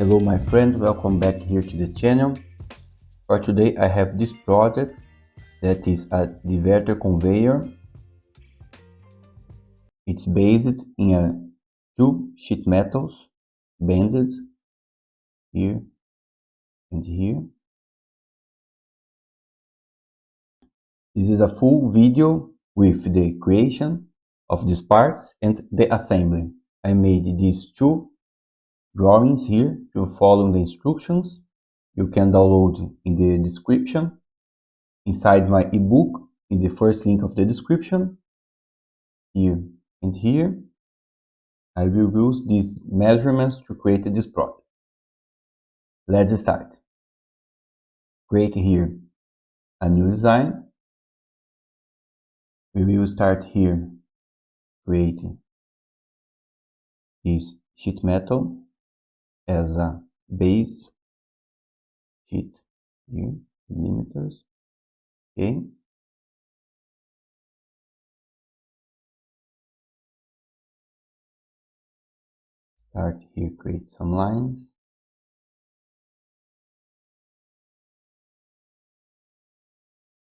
Hello my friend, welcome back here to the channel. For today I have this project that is a diverter conveyor. It's based in two sheet metals bended here and here. This is a full video with the creation of these parts and the assembly. I made these two drawings here to follow the instructions. You can download in the description inside my ebook in the first link of the description. Here and here I will use these measurements to create this project. Let's start. Create here a new design. We will start here creating this sheet metal as a base sheet here, millimeters. Okay. Start here, create some lines.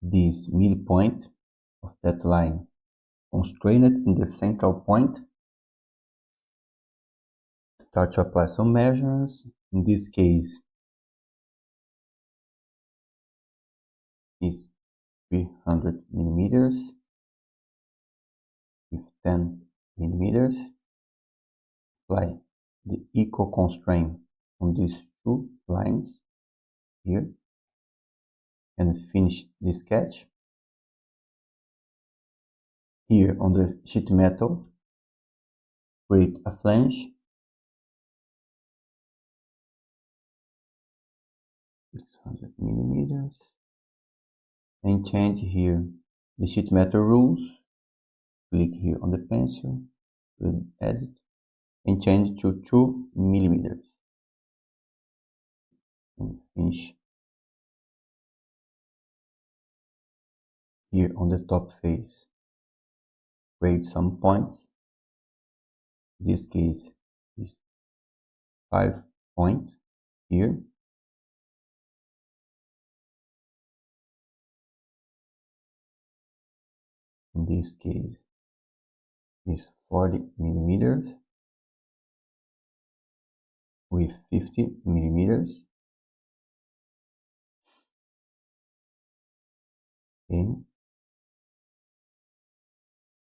This midpoint of that line constrain it in the central point. Start to apply some measurements. In this case is 300 millimeters with 10 millimeters. Apply the equal constraint on these two lines here and finish the sketch. Here on the sheet metal, create a flange 600 millimeters and change here the sheet metal rules. Click here on the pencil, edit and change to 2 millimeters and finish. Here on the top face, create some points. In this case is 5 points here. In this case is 40 millimeters with 50 millimeters. And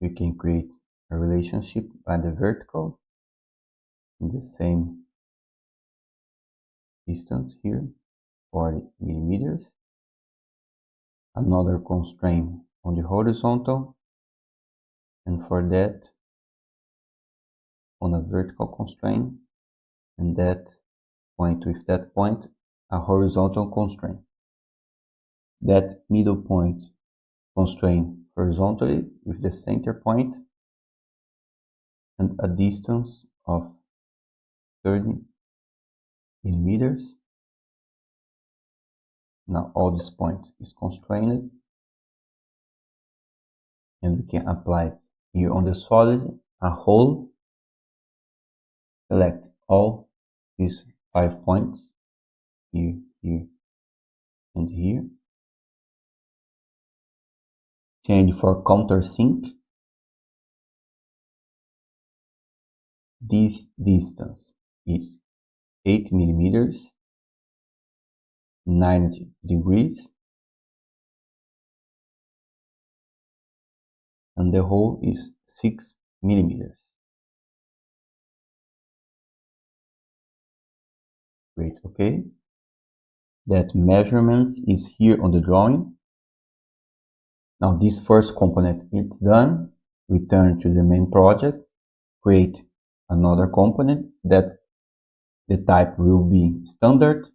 we can create a relationship by the vertical in the same distance here, 40 millimeters. Another constraint on the horizontal, and for that on a vertical constraint, and that point with that point a horizontal constraint. That middle point constraint horizontally with the center point and a distance of 30 millimeters. Now all these points is constrained and we can apply it here on the solid a hole. Select all these 5 points here, here and here. Change for countersink. This distance is 8 millimeters, 90 degrees, and the hole is 6 millimeters. Great, okay. That measurements is here on the drawing. Now this first component it's done. Return to the main project, create another component that the type will be standard,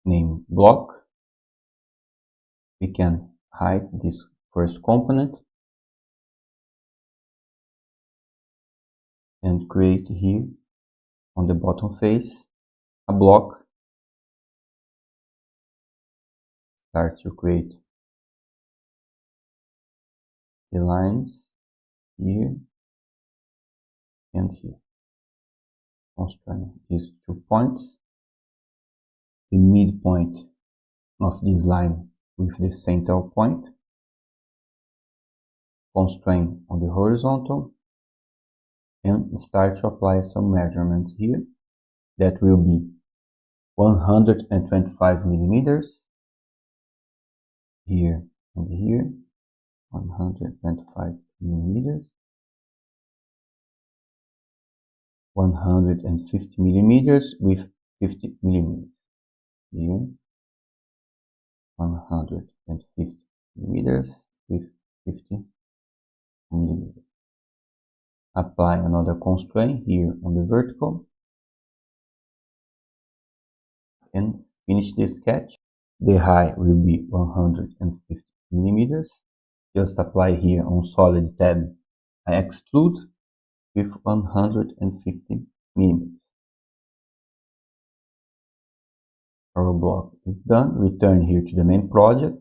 name block. We can hide this first component and create here on the bottom face a block. Start to create the lines here and here. constrain these 2 points, the midpoint of this line with the central point, constrain on the horizontal, and start to apply some measurements here. That will be 125 millimeters here and here, 125 millimeters, 150 millimeters with 50 millimeters here, 150 millimeters with 50 millimeters. Apply another constraint here on the vertical and finish the sketch. The height will be 150 millimeters. Just apply here on solid tab. I extrude with 150 millimeters. Our block is done. Return here to the main project.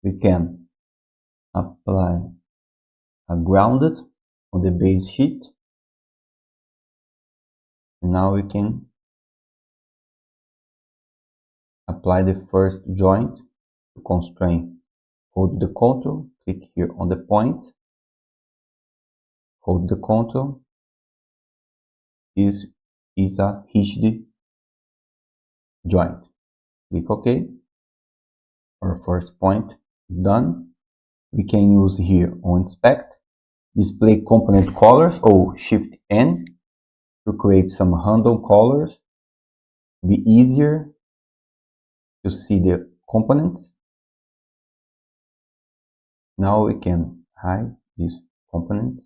We can apply a grounded on the base sheet. And now we can apply the first joint to constrain. Hold the control, click here on the point, hold the control. This is a hitched joint. Click OK. Our first point is done. We can use here on inspect, display component colors or shift N to create some random colors. Be easier to see the components. Now we can hide this component.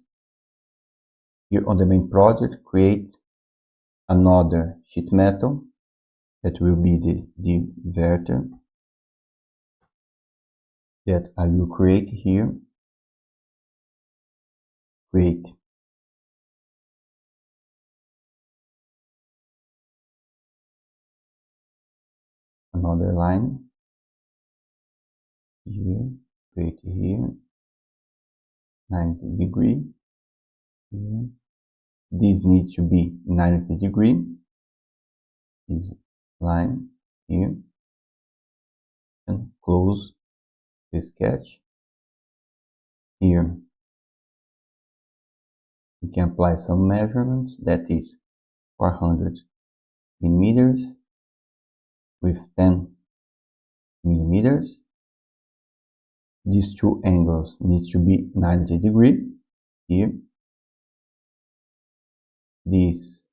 Here on the main project, create another sheet metal that will be the diverter that I will create here. Create another line here, create here, 90 degree here. This needs to be 90 degree, this line here, and close the sketch. Here we can apply some measurements, that is 400 millimeters with 10 millimeters. These two angles need to be 90 degree here. This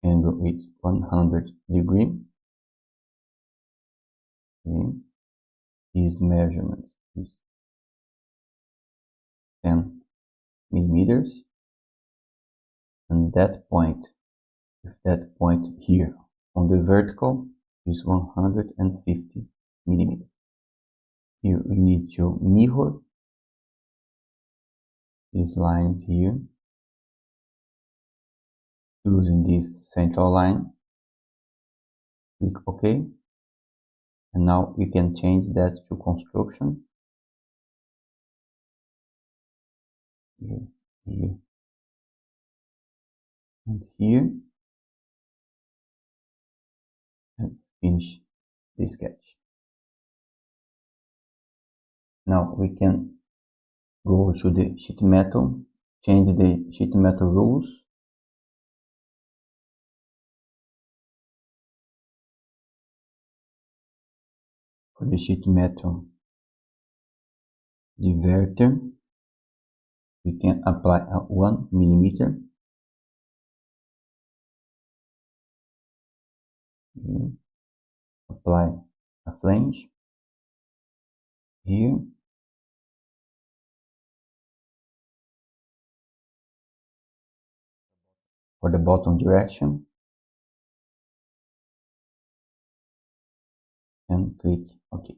angle is 100 degree. Okay. This measurement is 10 millimeters. And that point, with that point here on the vertical, is 150 millimeters. Here we need to mirror these lines here using this central line. Click OK. And now we can change that to construction. Here, here, and here. And finish the sketch. Now we can go to the sheet metal, change the sheet metal rules. For the sheet metal diverter, we can apply a 1 millimeter. Here. Apply a flange here. For the bottom direction, and click OK.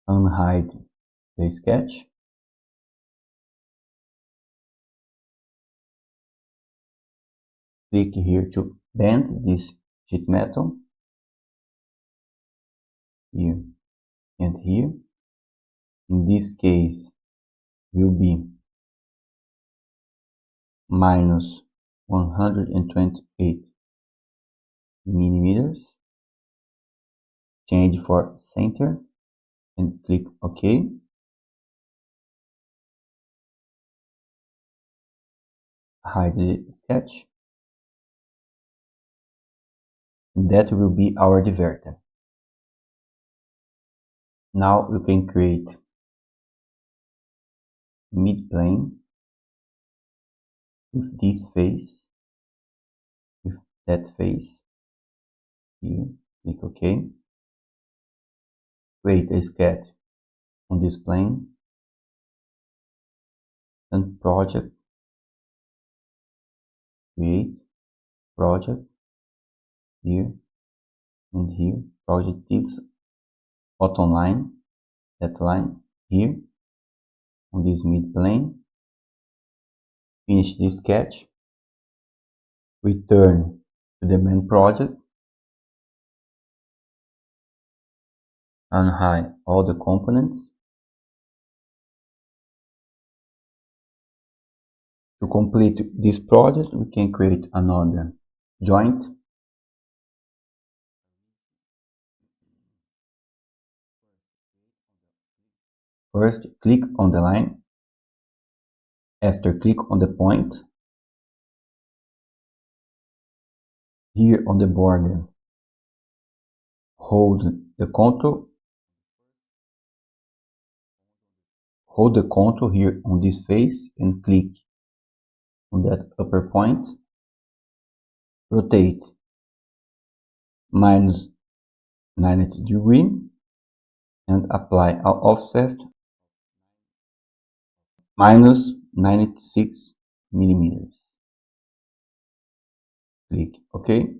Unhide the sketch. Click here to bend this sheet metal here and here. In this case will be minus 128 millimeters. Change for center and click OK. Hide the sketch. And that will be our diverter. Now you can create mid-plane with this face, with that face. Here, click OK. Create a sketch on this plane and project, create project here and here, project this bottom line, that line here on this mid plane. Finish this sketch, return to the main project, unhide all the components. To complete this project, we can create another joint. First, click on the line. After, click on the point. Here on the border, hold the contour here on this face and click on that upper point. Rotate minus 90 degrees and apply an offset minus 96 millimeters. Click OK.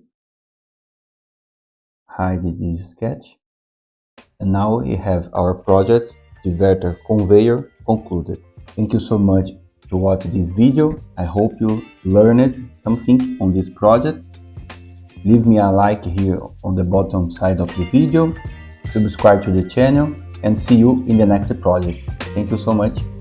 Hide this sketch. And now we have our project Diverter Conveyor concluded. Thank you so much to watch this video. I hope you learned something on this project. Leave me a like here on the bottom side of the video. Subscribe to the channel and see you in the next project. Thank you so much.